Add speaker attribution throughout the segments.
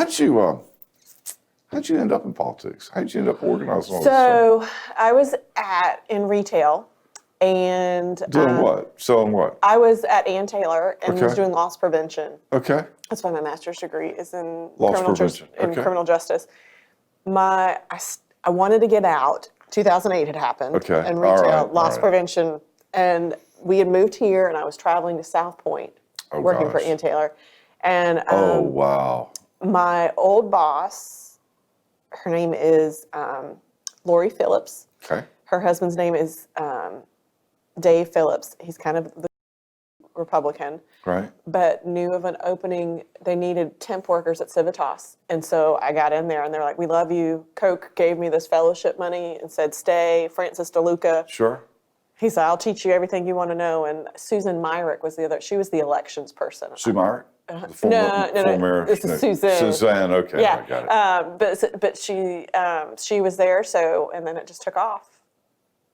Speaker 1: how'd you end up in politics? How'd you end up organizing all this
Speaker 2: So I was in retail and
Speaker 1: doing what? Selling what?
Speaker 2: I was at Ann Taylor and was
Speaker 1: Okay.
Speaker 2: doing loss prevention.
Speaker 1: Okay.
Speaker 2: That's why my master's degree is in
Speaker 1: Loss prevention. Okay.
Speaker 2: criminal justice. I wanted to get out. 2008 had happened.
Speaker 1: Okay.
Speaker 2: In retail,
Speaker 1: All right.
Speaker 2: loss prevention, and we had moved here, and I was traveling to South Point, working for
Speaker 1: gosh.
Speaker 2: Ann Taylor, and
Speaker 1: Oh wow.
Speaker 2: my old boss, her name is Lori Phillips.
Speaker 1: Okay.
Speaker 2: Her husband's name is Dave Phillips. He's kind of the Republican,
Speaker 1: Right.
Speaker 2: but knew of an opening. They needed temp workers at Civitas. And so I got in there and they're like, we love you. Coke gave me this fellowship money and said, stay. Francis DeLuca.
Speaker 1: Sure.
Speaker 2: He said, I'll teach you everything you want to know. And Susan Myrick was the other. She was the elections person.
Speaker 1: Sue Myrick?
Speaker 2: No. This is Suzanne.
Speaker 1: Suzanne, okay.
Speaker 2: Yeah.
Speaker 1: I got it.
Speaker 2: But she was there. So, and then it just took off.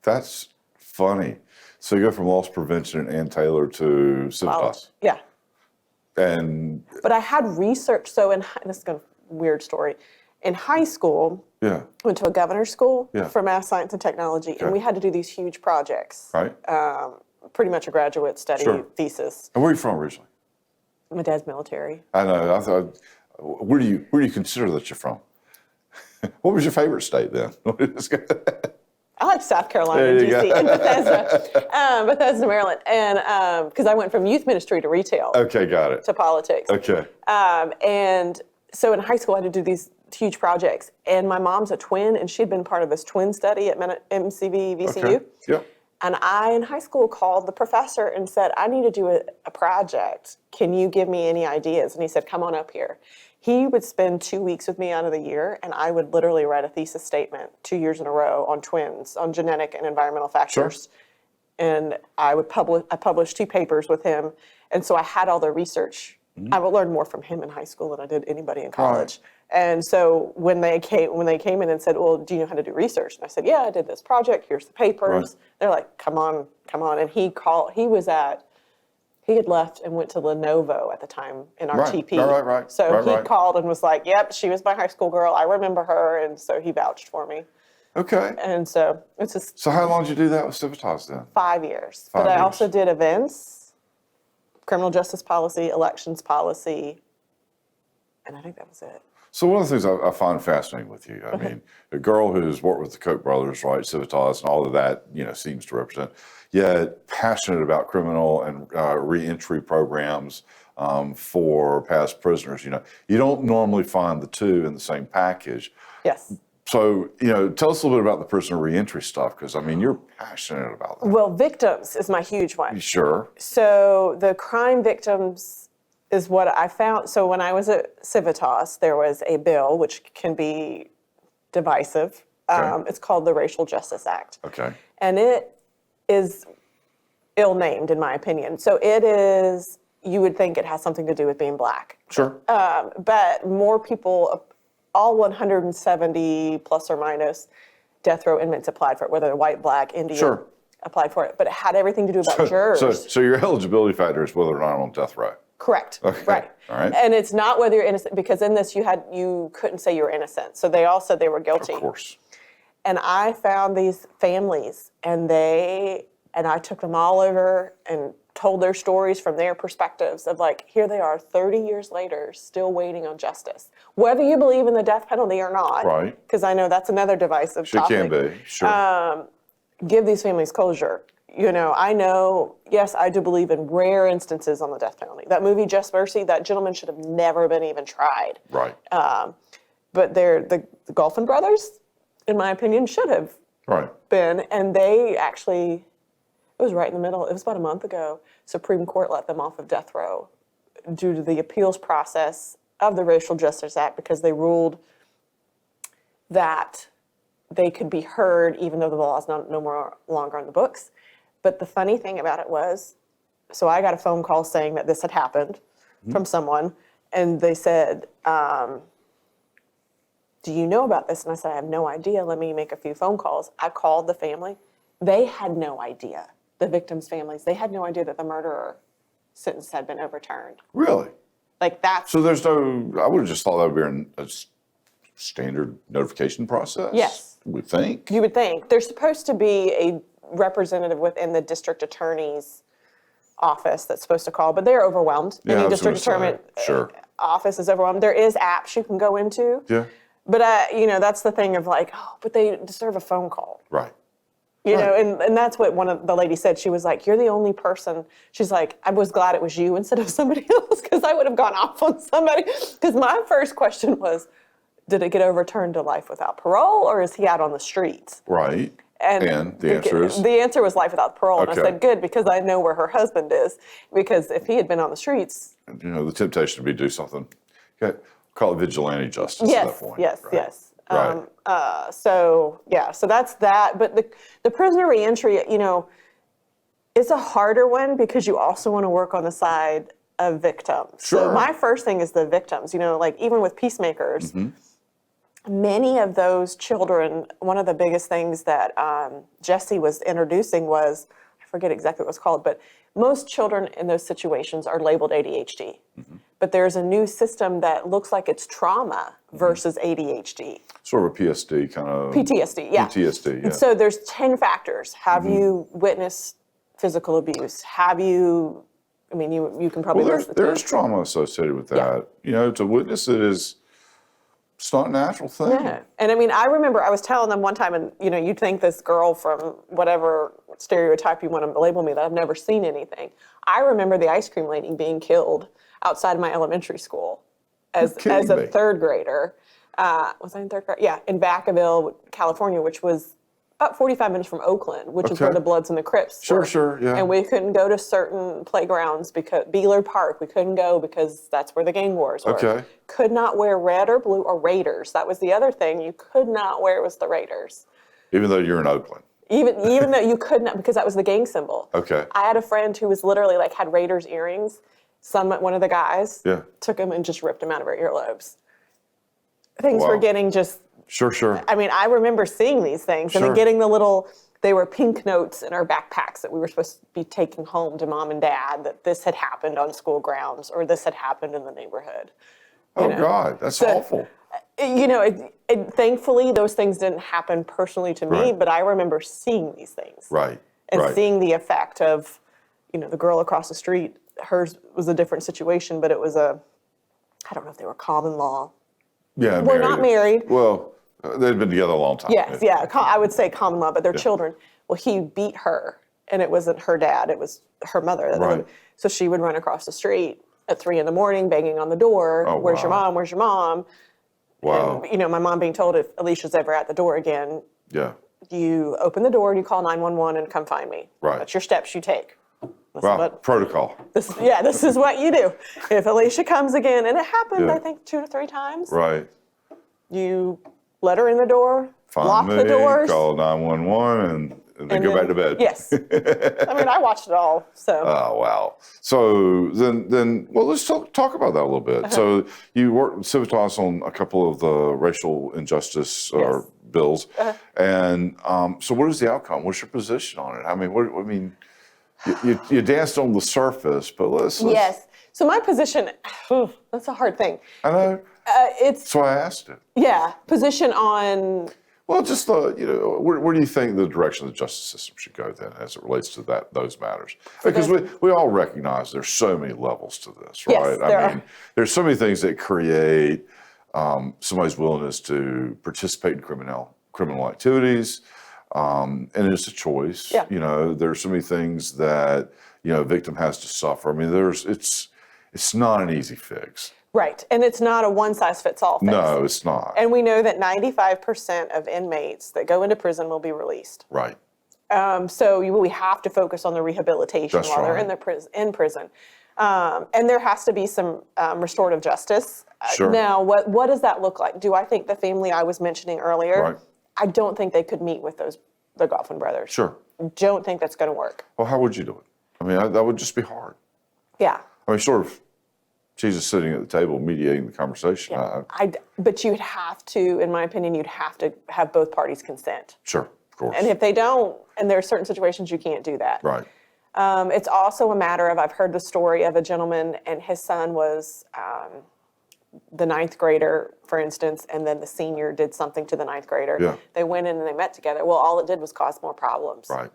Speaker 1: That's funny. So you go from loss prevention and Ann Taylor to Civitas.
Speaker 2: Yeah.
Speaker 1: And
Speaker 2: But I had research. So this is a weird story. In high school,
Speaker 1: yeah,
Speaker 2: went to a governor's school
Speaker 1: Yeah.
Speaker 2: for math, science, and technology, and we had to do these huge projects.
Speaker 1: right.
Speaker 2: Pretty much a graduate study
Speaker 1: Sure.
Speaker 2: thesis.
Speaker 1: And where are you from originally?
Speaker 2: My dad's military.
Speaker 1: I know. I thought, where do you consider that you're from? What was your favorite state then?
Speaker 2: I like South Carolina,
Speaker 1: There you
Speaker 2: D.C.,
Speaker 1: go.
Speaker 2: and Bethesda, Maryland, and because I went from youth ministry to retail
Speaker 1: Okay, got it.
Speaker 2: to politics.
Speaker 1: Okay.
Speaker 2: And so in high school, I had to do these huge projects. And my mom's a twin, and she'd been part of this twin study at MCV VCU.
Speaker 1: Okay. Yep.
Speaker 2: And I, in high school, called the professor and said, I need to do a project. Can you give me any ideas? And he said, come on up here. He would spend 2 weeks with me out of the year, and I would literally write a thesis statement 2 years in a row on twins, on genetic and environmental factors. And I published 2 papers with him. And so I had all the research. I would learn more from him in high school than I did anybody in college. And so when they came in and said, well, do you know how to do research? And I said, yeah, I did this project. Here's the papers.
Speaker 1: Right.
Speaker 2: They're like, come on. And he had left and went to Lenovo at the time in RTP.
Speaker 1: Right.
Speaker 2: So he called and was like, yep, she was my high school girl. I remember her. And so he vouched for me.
Speaker 1: Okay.
Speaker 2: And so it's just
Speaker 1: So how long did you do that with Civitas then?
Speaker 2: 5 years.
Speaker 1: 5
Speaker 2: But I
Speaker 1: years.
Speaker 2: also did events, criminal justice policy, elections policy, and I think that was it.
Speaker 1: So one of the things I find fascinating with you, I mean, a girl who's worked with the Koch brothers, right, Civitas, and all of that, seems to represent, yet passionate about criminal and reentry programs for past prisoners. You don't normally find the two in the same package.
Speaker 2: Yes.
Speaker 1: So, tell us a little bit about the prisoner reentry stuff, because, you're passionate about that.
Speaker 2: Well, victims is my huge one.
Speaker 1: Sure.
Speaker 2: So the crime victims is what I found. So when I was at Civitas, there was a bill which can be divisive.
Speaker 1: Okay.
Speaker 2: It's called the Racial Justice Act.
Speaker 1: Okay.
Speaker 2: And it is ill-named, in my opinion. So it is, you would think it has something to do with being black.
Speaker 1: Sure.
Speaker 2: But more people, all 170 plus or minus death row inmates applied for it, whether they're white, black, Indian,
Speaker 1: Sure.
Speaker 2: applied for it. But it had everything to do about jurors.
Speaker 1: So your eligibility factor is whether or not on death row.
Speaker 2: Correct.
Speaker 1: Okay.
Speaker 2: Right.
Speaker 1: All right.
Speaker 2: And it's not whether you're innocent, because in this you couldn't say you were innocent. So they all said they were guilty.
Speaker 1: Of course.
Speaker 2: And I found these families, and I took them all over and told their stories from their perspectives of, like, here they are 30 years later, still waiting on justice. Whether you believe in the death penalty or not,
Speaker 1: Right.
Speaker 2: because I know that's another divisive
Speaker 1: She
Speaker 2: topic.
Speaker 1: can be, sure.
Speaker 2: Give these families closure. I know, yes, I do believe in rare instances on the death penalty. That movie, Just Mercy, that gentleman should have never been even tried.
Speaker 1: Right.
Speaker 2: But the Golfin brothers, in my opinion, should have
Speaker 1: Right.
Speaker 2: been. And they actually, it was right in the middle. It was about a month ago. Supreme Court let them off of death row due to the appeals process of the Racial Justice Act, because they ruled that they could be heard even though the law is no longer on the books. But the funny thing about it was, so I got a phone call saying that this had happened from someone, and they said, do you know about this? And I said, I have no idea. Let me make a few phone calls. I called the family. They had no idea, the victims' families. They had no idea that the murderer sentence had been overturned.
Speaker 1: Really?
Speaker 2: Like that's
Speaker 1: So there's no, I would have just thought that would be a standard notification process.
Speaker 2: Yes.
Speaker 1: We think.
Speaker 2: you would think there's supposed to be a representative within the district attorney's office that's supposed to call, but they're overwhelmed.
Speaker 1: Yeah, I
Speaker 2: Any
Speaker 1: was gonna
Speaker 2: district attorney
Speaker 1: sure.
Speaker 2: office is overwhelmed. There is apps you can go into.
Speaker 1: Yeah.
Speaker 2: But that's the thing of like, oh, but they deserve a phone call.
Speaker 1: Right.
Speaker 2: You
Speaker 1: Right.
Speaker 2: know, and that's what one of the ladies said. She was like, you're the only person. She's like, I was glad it was you instead of somebody else because I would have gone off on somebody. Because my first question was, did it get overturned to life without parole or is he out on the streets?
Speaker 1: Right. And the answer is?
Speaker 2: The answer was life without parole. And I
Speaker 1: Okay.
Speaker 2: said, good, because I know where her husband is. Because if he had been on the streets.
Speaker 1: You know, the temptation to be do something. Okay. Call it vigilante justice at that
Speaker 2: Yes,
Speaker 1: point.
Speaker 2: yes,
Speaker 1: right?
Speaker 2: yes.
Speaker 1: Right.
Speaker 2: So that's that. But the prisoner reentry, it's a harder one because you also want to work on the side of victims.
Speaker 1: Sure.
Speaker 2: So my first thing is the victims, like even with peacemakers, many of those children, one of the biggest things that Jesse was introducing was, I forget exactly what it was called, but most children in those situations are labeled ADHD. But there's a new system that looks like it's trauma versus ADHD.
Speaker 1: Sort of a PSD kind of.
Speaker 2: PTSD, yeah.
Speaker 1: PTSD, yeah.
Speaker 2: So there's 10 factors. Have you witnessed physical abuse? Have you, you can probably
Speaker 1: Well,
Speaker 2: list the
Speaker 1: there's
Speaker 2: 10.
Speaker 1: trauma associated with that. To witness it is, it's not a natural thing.
Speaker 2: Yeah. And I remember I was telling them one time, and you'd think this girl from whatever stereotype you want to label me, that I've never seen anything. I remember the ice cream lady being killed outside of my elementary school as a third grader. Was I in third grade? Yeah, in Vacaville, California, which was about 45 minutes from Oakland, which is where
Speaker 1: Okay.
Speaker 2: the Bloods and the Crips were.
Speaker 1: Sure, yeah.
Speaker 2: And we couldn't go to certain playgrounds because Beeler Park, we couldn't go because that's where the gang wars were.
Speaker 1: Okay.
Speaker 2: Could not wear red or blue or Raiders. That was the other thing you could not wear was the Raiders.
Speaker 1: Even though you're in Oakland.
Speaker 2: Even though you could not, because that was the gang symbol.
Speaker 1: Okay.
Speaker 2: I had a friend who was literally had Raiders earrings. One of the guys took them and just ripped them out of her earlobes. Things were
Speaker 1: Wow.
Speaker 2: getting just.
Speaker 1: Sure.
Speaker 2: I remember seeing these things and then getting they were pink notes in our backpacks that we were supposed to be taking home to mom and dad that this had happened on school grounds or this had happened in the neighborhood.
Speaker 1: Oh, God, that's awful.
Speaker 2: Thankfully, those things didn't happen personally to me,
Speaker 1: Right.
Speaker 2: but I remember seeing these things.
Speaker 1: Right.
Speaker 2: And seeing the effect of, the girl across the street, hers was a different situation, but it was I don't know if they were common law.
Speaker 1: Yeah,
Speaker 2: We're not married.
Speaker 1: Well, they'd been together a long time.
Speaker 2: Yes, yeah, I would say common law, but they're children. Well, he beat her, and it wasn't her dad, it was her mother.
Speaker 1: Right.
Speaker 2: So she would run across the street at 3 a.m, banging on the door,
Speaker 1: Oh,
Speaker 2: where's your
Speaker 1: wow.
Speaker 2: mom, where's your mom?
Speaker 1: Wow.
Speaker 2: And, my mom being told if Alicia's ever at the door again,
Speaker 1: Yeah.
Speaker 2: you open the door and you call 911 and come find me.
Speaker 1: Right.
Speaker 2: That's your steps you take. That's
Speaker 1: Wow.
Speaker 2: what-
Speaker 1: Protocol.
Speaker 2: this is what you do. If Alicia comes again, and it happened,
Speaker 1: Yeah.
Speaker 2: I think 2 to 3 times,
Speaker 1: Right.
Speaker 2: you let her in the door,
Speaker 1: Find
Speaker 2: lock
Speaker 1: me,
Speaker 2: the doors.
Speaker 1: call 911, and then go back to bed.
Speaker 2: Yes. I watched it all, so.
Speaker 1: Oh, wow. So then, well, let's talk about that a little bit. So you worked with Civitas on a couple of the racial injustice bills, and so what is the outcome? What's your position on it? You danced on the surface, but let's
Speaker 2: Yes. So my position, that's a hard thing.
Speaker 1: I know.
Speaker 2: It's,
Speaker 1: So I asked it.
Speaker 2: position on,
Speaker 1: Well, just where do you think the direction of the justice system should go then, as it relates to those matters? Because we all recognize there's so many levels to this, right?
Speaker 2: Yes, there are.
Speaker 1: There's so many things that create somebody's willingness to participate in criminal activities, and it's a choice.
Speaker 2: Yeah.
Speaker 1: There's so many things that a victim has to suffer. It's not an easy fix.
Speaker 2: right, and it's not a one-size-fits-all fix.
Speaker 1: No, it's not.
Speaker 2: And we know that 95% of inmates that go into prison will be released.
Speaker 1: Right.
Speaker 2: So we have to focus on the rehabilitation
Speaker 1: That's
Speaker 2: while they're
Speaker 1: right.
Speaker 2: in prison. And there has to be some restorative justice.
Speaker 1: Sure.
Speaker 2: Now, what does that look like? Do I think the family I was mentioning earlier,
Speaker 1: Right.
Speaker 2: I don't think they could meet with the Goffin brothers.
Speaker 1: Sure.
Speaker 2: Don't think that's going to work.
Speaker 1: Well, how would you do it? That would just be hard.
Speaker 2: Yeah.
Speaker 1: Sort of, Jesus sitting at the table mediating the conversation.
Speaker 2: But you'd have to, in my opinion, you'd have to have both parties consent.
Speaker 1: Sure, of course.
Speaker 2: And if they don't, and there are certain situations you can't do that.
Speaker 1: Right.
Speaker 2: It's also a matter of, I've heard the story of a gentleman and his son was the ninth grader, for instance, and then the senior did something to the ninth grader.
Speaker 1: Yeah.
Speaker 2: They went in and they met together. Well, all it did was cause more problems.
Speaker 1: Right.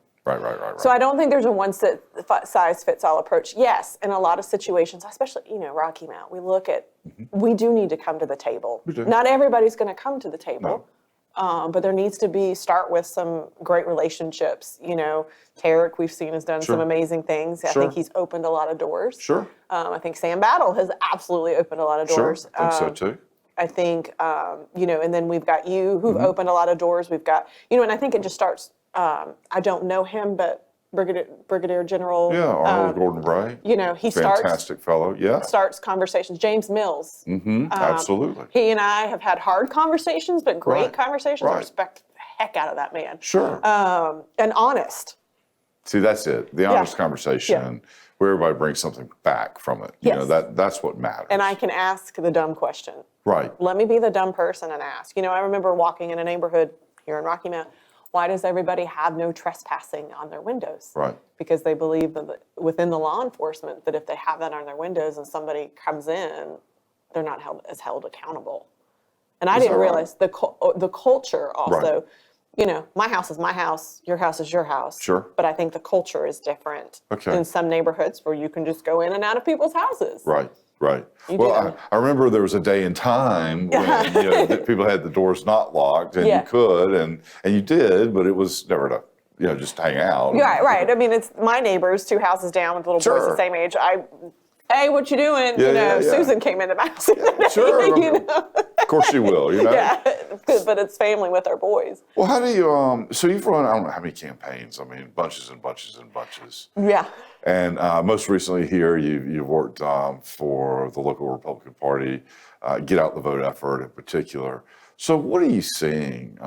Speaker 2: So I don't think there's a one-size-fits-all approach. Yes, in a lot of situations, especially, Rocky Mount, we look at, we do need to come to the table.
Speaker 1: We do.
Speaker 2: Not everybody's going to come to the table.
Speaker 1: No.
Speaker 2: But there needs to start with some great relationships. Tarek, we've seen, has done some amazing things. I think he's opened a lot of doors.
Speaker 1: Sure.
Speaker 2: I think Sam Battle has absolutely opened a lot of doors.
Speaker 1: Sure, I think so too.
Speaker 2: I think, and then we've got you who've opened a lot of doors. We've got, and I think it just starts, I don't know him, but Brigadier General.
Speaker 1: Yeah, Arnold Gordon Bray.
Speaker 2: He
Speaker 1: Fantastic fellow, yeah.
Speaker 2: starts conversations. James Mills.
Speaker 1: Absolutely.
Speaker 2: He and I have had hard conversations, but great
Speaker 1: Right.
Speaker 2: conversations. I
Speaker 1: Right.
Speaker 2: respect the heck out of that man.
Speaker 1: Sure.
Speaker 2: And honest.
Speaker 1: See, that's it. The honest conversation where everybody brings something back from it.
Speaker 2: Yes.
Speaker 1: That's what matters.
Speaker 2: And I can ask the dumb question.
Speaker 1: Right.
Speaker 2: Let me be the dumb person and ask. I remember walking in a neighborhood here in Rocky Mount. Why does everybody have no trespassing on their windows?
Speaker 1: Right.
Speaker 2: Because they believe that within the law enforcement that if they have that on their windows and somebody comes in, they're not held accountable. And I didn't realize the culture also. My house is my house, your house is your house.
Speaker 1: Sure.
Speaker 2: But I think the culture is different
Speaker 1: Okay.
Speaker 2: in some neighborhoods where you can just go in and out of people's houses.
Speaker 1: Right.
Speaker 2: You
Speaker 1: Well,
Speaker 2: do.
Speaker 1: I remember there was a day in time when that people had the doors not locked, and you could, and you did, but it was never to just hang out.
Speaker 2: Right. I mean, it's my neighbors 2 houses down with little boys the same age. Hey, what you doing?
Speaker 1: Yeah.
Speaker 2: Susan came into my house.
Speaker 1: Sure. Of course you will.
Speaker 2: Yeah, but it's family with our boys.
Speaker 1: Well, how do you? So you've run, I don't know how many campaigns. I mean, bunches and bunches and bunches.
Speaker 2: Yeah.
Speaker 1: And most recently here, you've worked for the local Republican Party, Get Out the Vote effort in particular. So what are you seeing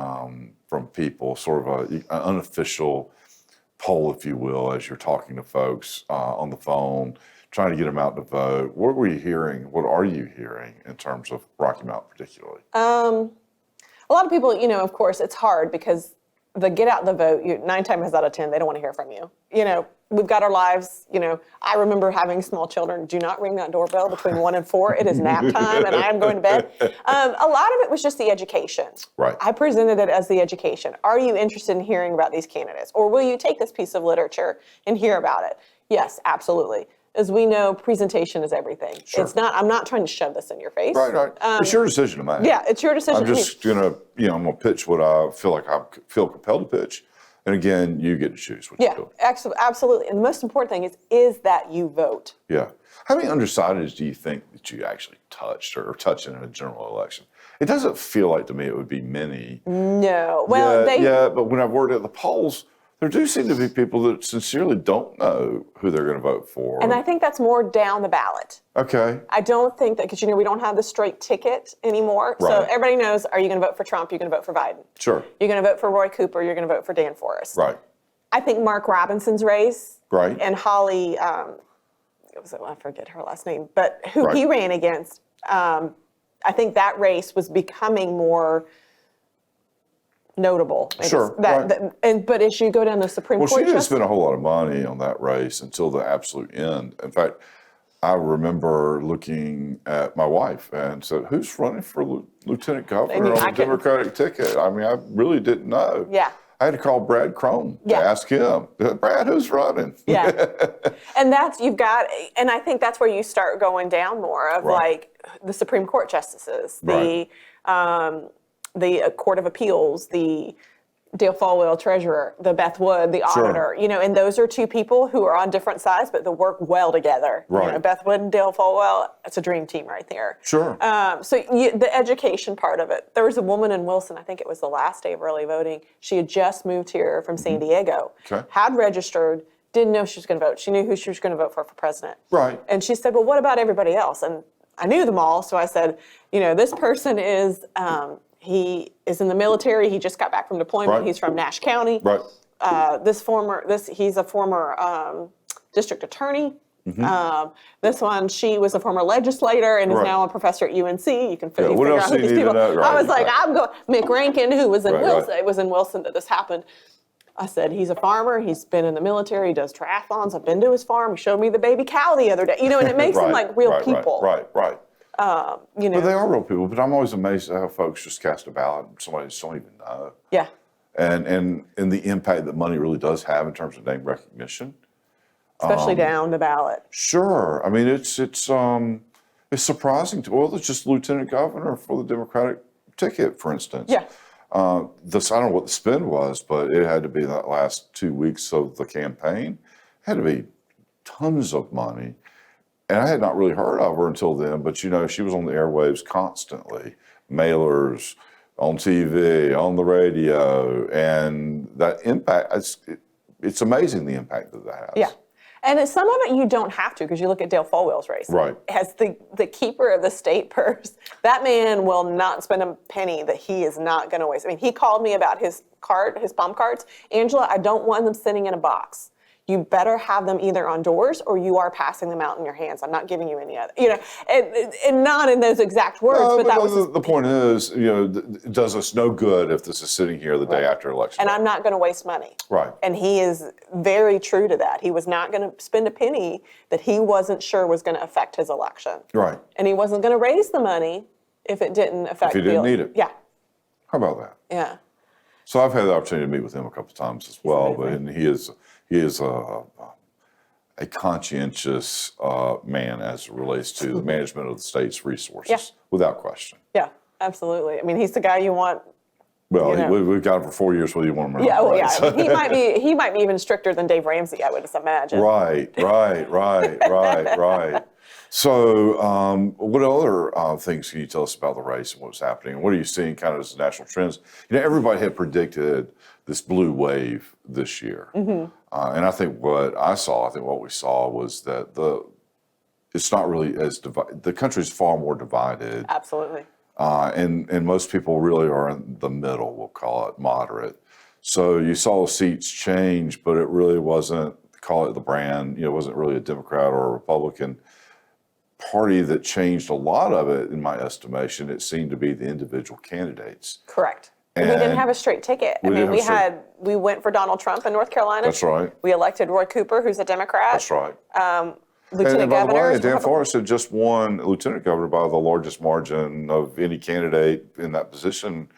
Speaker 1: from people, sort of an unofficial poll, if you will, as you're talking to folks on the phone, trying to get them out to vote? What were you hearing? What are you hearing in terms of Rocky Mount particularly?
Speaker 2: A lot of people, of course, it's hard because the get out the vote, 9 times out of 10, they don't want to hear from you. We've got our lives, I remember having small children. Do not ring that doorbell between 1 and 4. It is nap time and I am going to bed. A lot of it was just the education.
Speaker 1: Right.
Speaker 2: I presented it as the education. Are you interested in hearing about these candidates? Or will you take this piece of literature and hear about it? Yes, absolutely. As we know, presentation is everything.
Speaker 1: Sure.
Speaker 2: I'm not trying to shove this in your face.
Speaker 1: Right. It's your decision to make.
Speaker 2: Yeah, it's your decision.
Speaker 1: I'm just gonna, I'm gonna pitch what I feel like I feel compelled to pitch, and again, you get to choose what you do.
Speaker 2: Absolutely. And the most important thing is that you vote.
Speaker 1: Yeah. How many undecideds do you think that you actually touched or touched in a general election? It doesn't feel like to me it would be many.
Speaker 2: No. Well,
Speaker 1: but when I've worked at the polls, there do seem to be people that sincerely don't know who they're going to vote for.
Speaker 2: And I think that's more down the ballot.
Speaker 1: Okay.
Speaker 2: I don't think that, because we don't have the straight ticket anymore.
Speaker 1: Right.
Speaker 2: So everybody knows, are you going to vote for Trump? You're going to vote for Biden.
Speaker 1: Sure.
Speaker 2: You're going to vote for Roy Cooper. You're going to vote for Dan Forrest.
Speaker 1: Right.
Speaker 2: I think Mark Robinson's race.
Speaker 1: Right.
Speaker 2: And Holly, I forget her last name, but who he ran against, I think that race was becoming more notable.
Speaker 1: Sure.
Speaker 2: But as you go down the Supreme Court,
Speaker 1: she didn't spend a whole lot of money on that race until the absolute end. In fact, I remember looking at my wife and said, "Who's running for lieutenant governor on the Democratic ticket?" I mean, I really didn't know.
Speaker 2: Yeah.
Speaker 1: I had to call Brad Crone to ask him, "Brad, who's running?"
Speaker 2: Yeah. And and I think that's where you start going down more of like the Supreme Court justices, the Court of Appeals, the Dale Folwell treasurer, the Beth Wood, the auditor, and those are two people who are on different sides, but they work well together.
Speaker 1: Right.
Speaker 2: Beth Wood and Dale Folwell, it's a dream team right there.
Speaker 1: Sure.
Speaker 2: The education part of it. There was a woman in Wilson, I think it was the last day of early voting. She had just moved here from San Diego, had registered, didn't know she was going to vote. She knew who she was going to vote for president.
Speaker 1: Right.
Speaker 2: And she said, well, what about everybody else? And I knew them all, so I said, this person is... he is in the military. He just got back from deployment.
Speaker 1: Right.
Speaker 2: He's from Nash County.
Speaker 1: Right.
Speaker 2: He's a former district attorney. This one, she was a former legislator and is now a professor at UNC. You can figure out who these people. I was like, I'm going. Mick Rankin, who was in Wilson, it was in Wilson that this happened. I said, he's a farmer. He's been in the military. He does triathlons. I've been to his farm. He showed me the baby cow the other day. You know, and it makes them like real people.
Speaker 1: Right.
Speaker 2: You know.
Speaker 1: But they are real people. But I'm always amazed at how folks just cast a ballot and somebody just don't even know.
Speaker 2: Yeah.
Speaker 1: And the impact that money really does have in terms of name recognition.
Speaker 2: Especially down the ballot.
Speaker 1: Sure. I mean, it's surprising to, well, it's just lieutenant governor for the Democratic ticket, for instance.
Speaker 2: Yeah.
Speaker 1: I don't know what the spend was, but it had to be that last 2 weeks of the campaign. It had to be tons of money. And I had not really heard of her until then, but you know, she was on the airwaves constantly, mailers, on TV, on the radio, and that impact, it's amazing the impact that has.
Speaker 2: Yeah. And some of it you don't have to, because you look at Dale Folwell's race.
Speaker 1: Right.
Speaker 2: As the keeper of the state purse, that man will not spend a penny that he is not going to waste. I mean, he called me about his palm cards. Angela, I don't want them sitting in a box. You better have them either on doors or you are passing them out in your hands. I'm not giving you any other, you know, and not in those exact words, but that was
Speaker 1: the point is, you know, it does us no good if this is sitting here the day after election.
Speaker 2: And I'm not going to waste money.
Speaker 1: Right.
Speaker 2: And he is very true to that. He was not going to spend a penny that he wasn't sure was going to affect his election.
Speaker 1: Right.
Speaker 2: And he wasn't going to raise the money if it didn't affect.
Speaker 1: If he didn't need it.
Speaker 2: Yeah.
Speaker 1: How about that?
Speaker 2: Yeah.
Speaker 1: So I've had the opportunity to meet with him a couple of times as well, and he is a conscientious man as it relates to the management of the state's resources, without question.
Speaker 2: Yeah, absolutely. I mean, he's the guy you want.
Speaker 1: Well,
Speaker 2: you know.
Speaker 1: we've got him for 4 years, whether you want him or not.
Speaker 2: Yeah, well,
Speaker 1: right?
Speaker 2: yeah.
Speaker 1: So-
Speaker 2: I mean, he might be even stricter than Dave Ramsey, I would imagine.
Speaker 1: Right. So, what other things can you tell us about the race and what's happening? And what are you seeing kind of as the national trends? You know, everybody had predicted this blue wave this year. And I think what we saw was that it's not really as divided. The country's far more divided.
Speaker 2: Absolutely.
Speaker 1: And most people really are in the middle, we'll call it moderate. So you saw seats change, but it really wasn't, call it the brand, you know, it wasn't really a Democrat or a Republican party that changed a lot of it, in my estimation. It seemed to be the individual candidates.
Speaker 2: Correct. And we didn't have a straight ticket. I mean, we went for Donald Trump in North Carolina.
Speaker 1: That's right.
Speaker 2: We elected Roy Cooper, who's a Democrat.
Speaker 1: That's right.
Speaker 2: Lieutenant
Speaker 1: and by
Speaker 2: governor.
Speaker 1: the way, Dan Forrest had just won lieutenant governor by the largest margin of any candidate in that position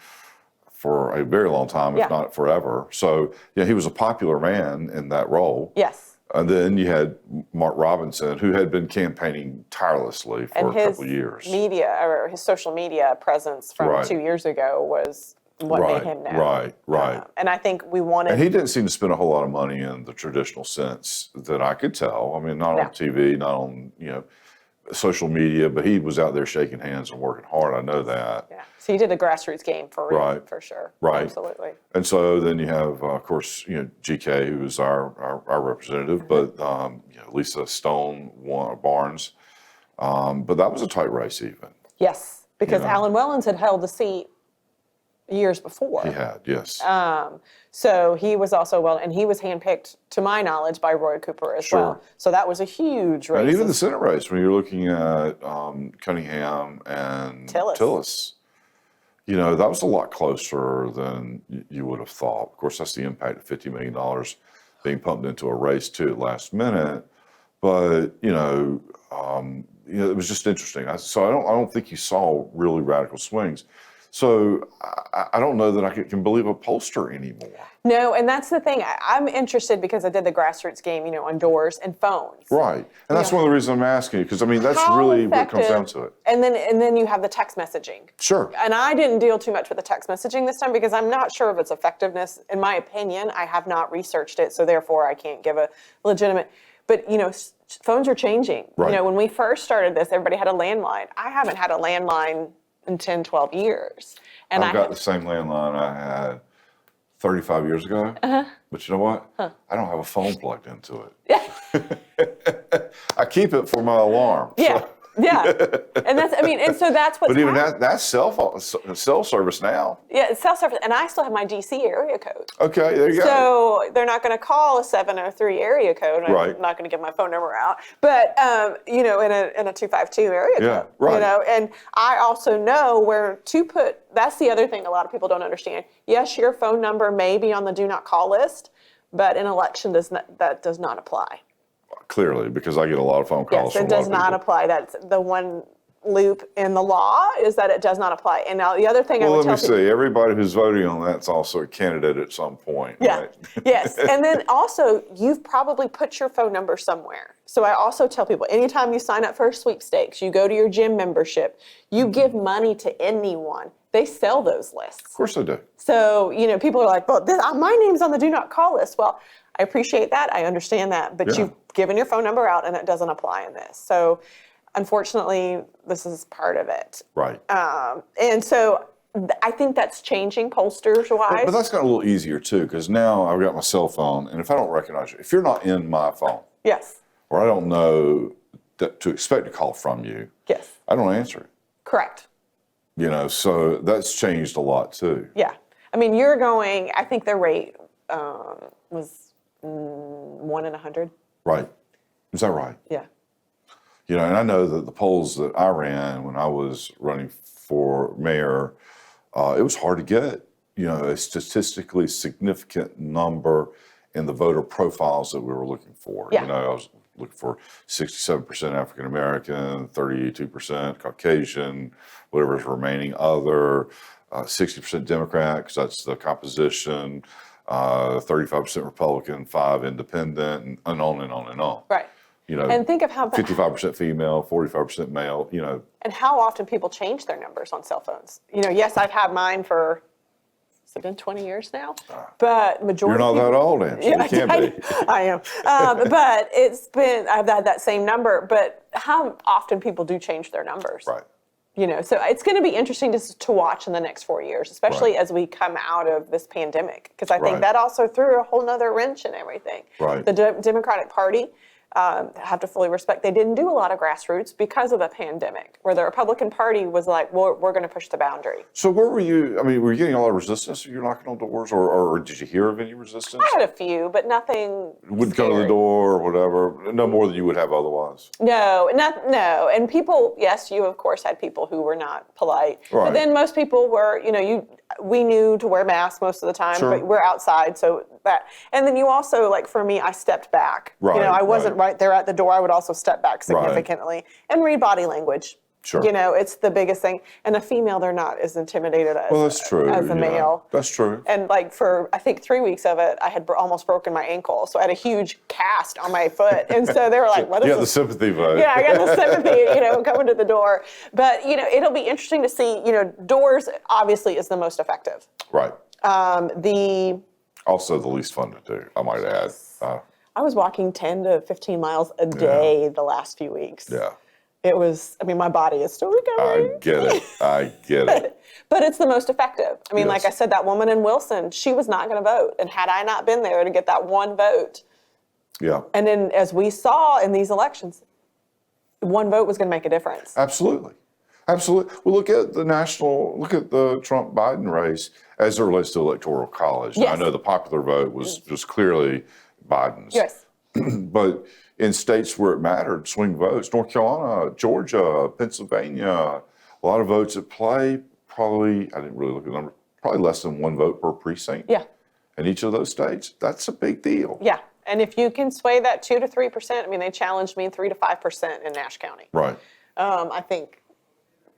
Speaker 1: for a very long time, if not forever. So, yeah, he was a popular man in that role.
Speaker 2: Yes.
Speaker 1: And then you had Mark Robinson, who had been campaigning tirelessly for a couple of years.
Speaker 2: Media, or his social media presence from 2 years ago was what made him known.
Speaker 1: Right.
Speaker 2: And I think we wanted.
Speaker 1: And he didn't seem to spend a whole lot of money in the traditional sense that I could tell. I mean, not on TV, not on, you know, social media, but he was out there shaking hands and working hard. I know that.
Speaker 2: Yeah. So you did a grassroots game for real, for sure.
Speaker 1: Right.
Speaker 2: Absolutely.
Speaker 1: And so then you have, of course, you know, GK, who is our representative, but you know, Lisa Stone Barnes. But that was a tight race, even.
Speaker 2: Yes, because Alan Wellens had held the seat years before.
Speaker 1: He had, yes.
Speaker 2: So he was also and he was handpicked, to my knowledge, by Roy Cooper as well. So that was a huge race.
Speaker 1: And even the Senate race, when you're looking at Cunningham and Tillis, you know, that was a lot closer than you would have thought. Of course, that's the impact of $50 million being pumped into a race too at last minute. But you know, it was just interesting. So I don't think you saw really radical swings. So I don't know that I can believe a pollster anymore.
Speaker 2: No, and that's the thing. I'm interested because I did the grassroots game, you know, on doors and phones.
Speaker 1: Right, and that's one of the reasons I'm asking you, because I mean that's really what comes down to it.
Speaker 2: And then you have the text messaging.
Speaker 1: Sure.
Speaker 2: And I didn't deal too much with the text messaging this time because I'm not sure of its effectiveness. In my opinion, I have not researched it, so therefore I can't give a legitimate. But you know, phones are changing.
Speaker 1: Right.
Speaker 2: You know, when we first started this, everybody had a landline. I haven't had a landline in 10, 12 years. And
Speaker 1: I've got the same landline I had 35 years ago. But you know what? I don't have a phone plugged into it. I keep it for my alarm.
Speaker 2: Yeah. Yeah, and and so that's what's
Speaker 1: But even
Speaker 2: happening.
Speaker 1: that's cell service now.
Speaker 2: Yeah, it's cell service, and I still have my DC area code.
Speaker 1: Okay, there you go.
Speaker 2: So they're not going to call a 703 area code. And
Speaker 1: Right.
Speaker 2: I'm not going to give my phone number out, but in a 252 area code.
Speaker 1: right.
Speaker 2: And I also know where to put. That's the other thing a lot of people don't understand. Yes, your phone number may be on the do not call list, but an election that does not apply.
Speaker 1: Clearly, because I get a lot of phone calls.
Speaker 2: Yes, it does not apply. That's the one loop in the law is that it does not apply. And now the other thing I would tell people.
Speaker 1: Let me see. Everybody who's voting on that's also a candidate at some point.
Speaker 2: Yeah.
Speaker 1: Right?
Speaker 2: Yes. And then also, you've probably put your phone number somewhere. So I also tell people, anytime you sign up for a sweepstakes, you go to your gym membership, you give money to anyone, they sell those lists.
Speaker 1: Of course they do.
Speaker 2: So, people are like, well, my name's on the do not call list. Well, I appreciate that. I understand that. But you've given your phone number out and it doesn't apply in this. So unfortunately, this is part of it.
Speaker 1: Right.
Speaker 2: And so I think that's changing pollsters wise.
Speaker 1: But that's got a little easier too, because now I've got my cell phone, and if I don't recognize you, if you're not in my phone,
Speaker 2: Yes.
Speaker 1: or I don't know that to expect a call from you,
Speaker 2: Yes.
Speaker 1: I don't answer it.
Speaker 2: Correct.
Speaker 1: So that's changed a lot too.
Speaker 2: Yeah. You're going, I think the rate was 1 in 100.
Speaker 1: Right. Is that right?
Speaker 2: Yeah.
Speaker 1: And I know that the polls that I ran when I was running for mayor, it was hard to get, a statistically significant number in the voter profiles that we were looking for.
Speaker 2: Yeah.
Speaker 1: I was looking for 67% African American, 32% Caucasian, whatever's remaining other, 60% Democrat, because that's the composition, 35% Republican, 5% Independent, and on and on and on.
Speaker 2: Right. And think of how
Speaker 1: 55% female, 45% male,
Speaker 2: And how often people change their numbers on cell phones. Yes, I've had mine for, has it been 20 years now? But majority
Speaker 1: You're not that old, Angie.
Speaker 2: Yeah,
Speaker 1: You can't be.
Speaker 2: I am. But I've had that same number, but how often people do change their numbers.
Speaker 1: Right.
Speaker 2: So it's going to be interesting to watch in the next 4 years, especially as we come out of this pandemic, because I think that also threw a whole nother wrench in everything.
Speaker 1: Right.
Speaker 2: The Democratic Party, have to fully respect, they didn't do a lot of grassroots because of the pandemic, where the Republican Party was like, well, we're going to push the boundary.
Speaker 1: So where were you? Were you getting a lot of resistance? You're knocking on doors, or did you hear of any resistance?
Speaker 2: I had a few, but nothing.
Speaker 1: Wouldn't come to the door or whatever. No more than you would have otherwise.
Speaker 2: No. And people, yes, you of course had people who were not polite,
Speaker 1: Right.
Speaker 2: but then most people were, we knew to wear masks most of the time,
Speaker 1: Sure.
Speaker 2: but we're outside, so that. And then you also, like for me, I stepped back.
Speaker 1: Right,
Speaker 2: I wasn't right there at the door. I would also step back significantly and read body language.
Speaker 1: Sure.
Speaker 2: It's the biggest thing. And a female, they're not as intimidated as,
Speaker 1: That's true.
Speaker 2: as a male.
Speaker 1: That's true.
Speaker 2: And like for, I think 3 weeks of it, I had almost broken my ankle. So I had a huge cast on my foot. And so they were like, what is
Speaker 1: Yeah,
Speaker 2: this?
Speaker 1: the sympathy vote.
Speaker 2: Yeah, I got the sympathy, coming to the door. But, it'll be interesting to see, doors obviously is the most effective.
Speaker 1: Right.
Speaker 2: The
Speaker 1: Also the least fun to do, I might add.
Speaker 2: I was walking 10 to 15 miles a day the last few weeks.
Speaker 1: Yeah.
Speaker 2: It was, my body is still recovering.
Speaker 1: I get it.
Speaker 2: But it's the most effective.
Speaker 1: Yes.
Speaker 2: Like I said, that woman in Wilson, she was not going to vote. And had I not been there to get that one vote,
Speaker 1: Yeah.
Speaker 2: and then as we saw in these elections, one vote was going to make a difference.
Speaker 1: Absolutely. Well, look at the Trump-Biden race as it relates to Electoral College. Now,
Speaker 2: Yes.
Speaker 1: I know the popular vote was just clearly Biden's.
Speaker 2: Yes.
Speaker 1: But in states where it mattered, swing votes, North Carolina, Georgia, Pennsylvania, a lot of votes at play, probably, I didn't really look at the number, probably less than one vote per precinct.
Speaker 2: Yeah.
Speaker 1: In each of those states, that's a big deal.
Speaker 2: Yeah. And if you can sway that 2 to 3%, they challenged me 3 to 5% in Nash County.
Speaker 1: Right.
Speaker 2: I think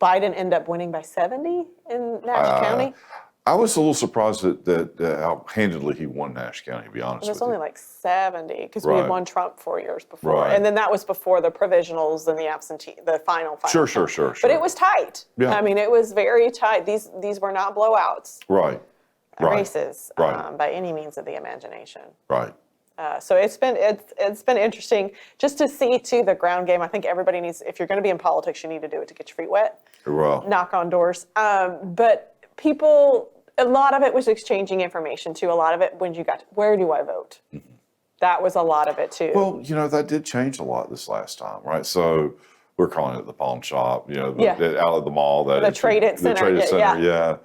Speaker 2: Biden ended up winning by 70 in Nash County.
Speaker 1: I was a little surprised that how handedly he won Nash County, to be honest
Speaker 2: It was
Speaker 1: with
Speaker 2: only
Speaker 1: you.
Speaker 2: like 70 because we
Speaker 1: Right.
Speaker 2: had won Trump 4 years before.
Speaker 1: Right.
Speaker 2: And then that was before the provisionals and the final.
Speaker 1: Sure.
Speaker 2: But it was tight.
Speaker 1: Yeah.
Speaker 2: It was very tight. These were not blowouts
Speaker 1: Right.
Speaker 2: races
Speaker 1: Right.
Speaker 2: by any means of the imagination.
Speaker 1: Right.
Speaker 2: So it's been interesting just to see too the ground game. I think everybody needs, if you're going to be in politics, you need to do it to get your feet wet,
Speaker 1: Well,
Speaker 2: knock on doors. But people, a lot of it was exchanging information too. A lot of it when you got, where do I vote? That was a lot of it too.
Speaker 1: well, that did change a lot this last time, right? So we're calling it the pawn shop,
Speaker 2: Yeah.
Speaker 1: out of the mall.
Speaker 2: The Trade-It Center,
Speaker 1: The Trade-It Center,
Speaker 2: yeah.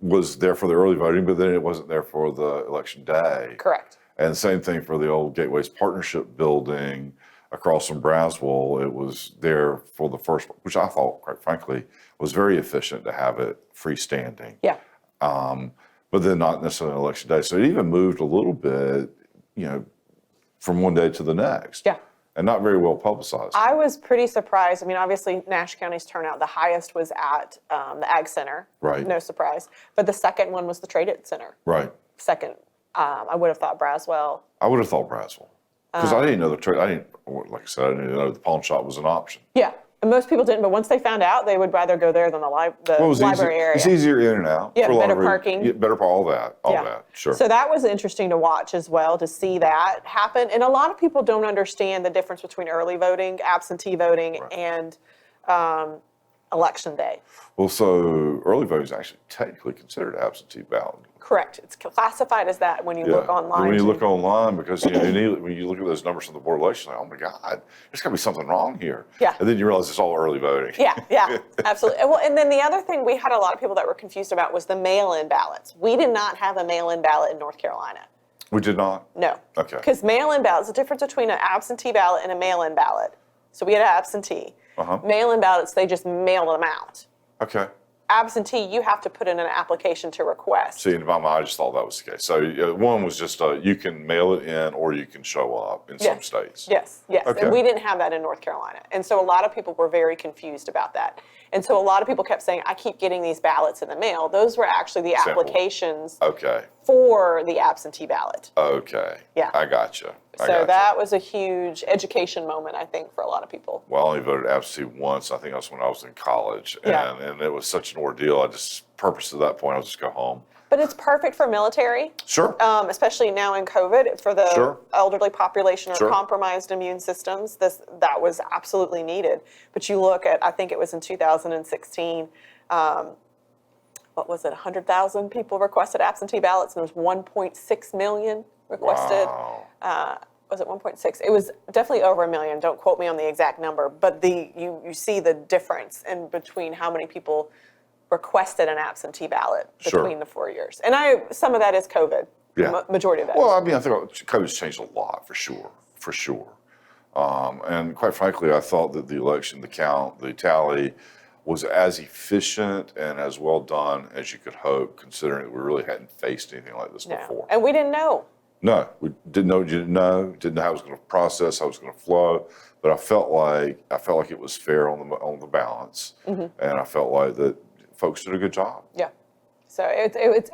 Speaker 1: was there for the early voting, but then it wasn't there for the election day.
Speaker 2: Correct.
Speaker 1: And same thing for the old Gateways Partnership building across from Braswell. It was there for the first, which I thought, quite frankly, was very efficient to have it freestanding.
Speaker 2: Yeah.
Speaker 1: But then not necessarily on election day. So it even moved a little bit, from one day to the next.
Speaker 2: Yeah.
Speaker 1: And not very well publicized.
Speaker 2: I was pretty surprised. I mean, obviously, Nash County's turnout, the highest was at the Ag Center.
Speaker 1: Right.
Speaker 2: No surprise. But the second one was the Trade-It Center.
Speaker 1: Right.
Speaker 2: Second, I would have thought Braswell.
Speaker 1: I would have thought Braswell. Because I didn't know like I said, I didn't know the pawn shop was an option.
Speaker 2: Yeah. And most people didn't, but once they found out, they would rather go there than the library area.
Speaker 1: It's easier in and out.
Speaker 2: Yeah,
Speaker 1: for a lot
Speaker 2: better
Speaker 1: of
Speaker 2: parking.
Speaker 1: Yeah, better all that, sure.
Speaker 2: So that was interesting to watch as well, to see that happen. And a lot of people don't understand the difference between early voting, absentee voting, and election day.
Speaker 1: Well, so early voting is actually technically considered absentee ballot.
Speaker 2: Correct. It's classified as that when you look online.
Speaker 1: When you look online, because when you look at those numbers from the board of elections, like, oh my God, there's got to be something wrong here.
Speaker 2: Yeah.
Speaker 1: And then you realize it's all early voting.
Speaker 2: Yeah, absolutely. Well, and then the other thing we had a lot of people that were confused about was the mail-in ballots. We did not have a mail-in ballot in North Carolina.
Speaker 1: We did not?
Speaker 2: No.
Speaker 1: Okay.
Speaker 2: Because mail-in ballots, the difference between an absentee ballot and a mail-in ballot. So we had an absentee. Mail-in ballots, they just mail them out.
Speaker 1: Okay.
Speaker 2: Absentee, you have to put in an application to request.
Speaker 1: See, in my mind, I just thought that was the case. So one was just you can mail it in or you can show up in some states.
Speaker 2: Yes.
Speaker 1: Okay.
Speaker 2: And we didn't have that in North Carolina. And so a lot of people were very confused about that. And so a lot of people kept saying, I keep getting these ballots in the mail. Those were actually the applications for the absentee ballot.
Speaker 1: Okay.
Speaker 2: Yeah.
Speaker 1: I gotcha.
Speaker 2: So that was a huge education moment, I think, for a lot of people.
Speaker 1: Well, I only voted absentee once. I think that was when I was in college.
Speaker 2: Yeah.
Speaker 1: And it was such an ordeal. Purpose at that point, I'll just go home.
Speaker 2: But it's perfect for military.
Speaker 1: Sure.
Speaker 2: Especially now in COVID, for the elderly population or compromised immune systems. That was absolutely needed. But you look at, I think it was in 2016, what was it, 100,000 people requested absentee ballots, and there was 1.6 million requested.
Speaker 1: Wow.
Speaker 2: Was it 1.6? It was definitely over 1 million. Don't quote me on the exact number, but you see the difference in between how many people requested an absentee ballot between the 4 years. And some of that is COVID.
Speaker 1: Yeah.
Speaker 2: Majority of that.
Speaker 1: Well, I mean, I think COVID's changed a lot for sure. And quite frankly, I thought that the election, the count, the tally was as efficient and as well done as you could hope, considering that we really hadn't faced anything like this before.
Speaker 2: And we didn't know.
Speaker 1: No, we didn't know what you didn't know. Didn't know how it was going to process, how it was going to flow. But I felt like it was fair on the balance, and I felt like that folks did a good job.
Speaker 2: Yeah. So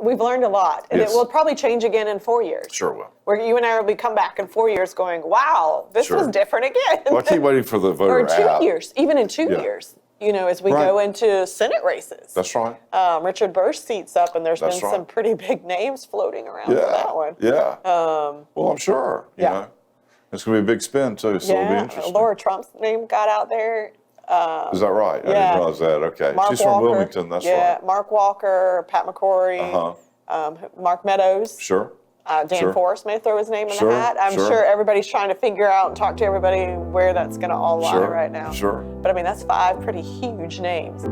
Speaker 2: we've learned a lot, and it will probably change again in 4 years.
Speaker 1: Sure will.
Speaker 2: Where you and I will come back in 4 years going, wow, this was different again.
Speaker 1: Well, I keep waiting for the voter
Speaker 2: Or in 2 years, even in 2 years. As we go into Senate races.
Speaker 1: That's right.
Speaker 2: Richard Burr's seat's up, and there's been some pretty big names floating around for that one.
Speaker 1: Yeah. Well, I'm sure. You know. It's going to be a big spin, too, so it'll be interesting.
Speaker 2: Laura Trump's name got out there.
Speaker 1: Is that right? I didn't realize that. Okay. She's from Wilmington, that's right.
Speaker 2: Yeah, Mark Walker, Pat McCrory, Mark Meadows.
Speaker 1: Sure.
Speaker 2: Dan Forrest may throw his name in the hat. I'm sure everybody's trying to figure out and talk to everybody where that's going to all lie right now.
Speaker 1: Sure.
Speaker 2: But I mean, that's 5 pretty huge names.